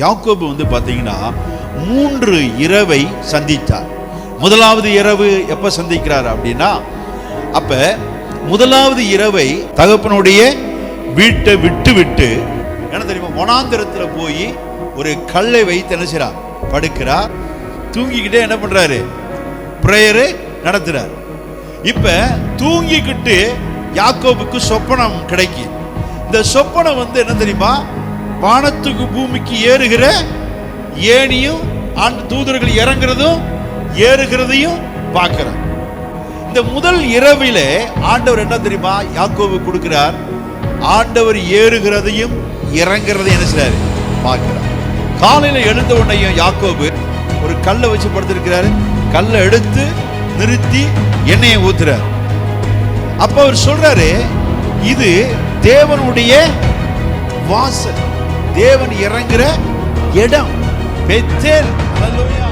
யாக்கோபு பாத்தீங்கன்னா 3 இரவை சந்தித்தார். முதலாவது இரவு எப்ப சந்திக்கிறார் அப்படின்னா, அப்ப முதலாவது இரவை தகப்பனுடைய வீட்டை விட்டு என்ன தெரியுமா, வனாந்திரத்துல போய் ஒரு கல்லை வைத்து என்ன செய்றார், படுக்கிறார். தூங்கிக்கிட்டே என்ன பண்றாரு, பிரேயர் நடத்துறார். இப்ப தூங்கிக்கிட்டு யாக்கோபுக்கு சொப்பனம் கிடைக்கும். இந்த சொப்பனம் என்ன தெரியுமா, வானத்துக்கு பூமிக்கு ஏறுகிற ஏணியும் தூதர்கள் இறங்குறதும் ஏறுகிறதையும் பார்க்கிறார். இந்த முதல் இரவிலே ஆண்டவர் என்ன தெரியுமா யாக்கோபு கொடுக்கிறார், ஆண்டவர் ஏறுகிறதையும் இறங்குறதையும் என்ன செய்றாரு, பார்க்கிறார். காலையில எழுந்த உடனே யாக்கோபு ஒரு கல்லை வச்சு படுத்திருக்கிறாரு. கல்லை எடுத்து நிறுத்தி எண்ணெயை ஊத்துறார். அப்ப அவர் சொல்றாரு, இது தேவனுடைய வாசல், தேவன் இறங்குற இடம், பெத்தேல். அல்லேலூயா.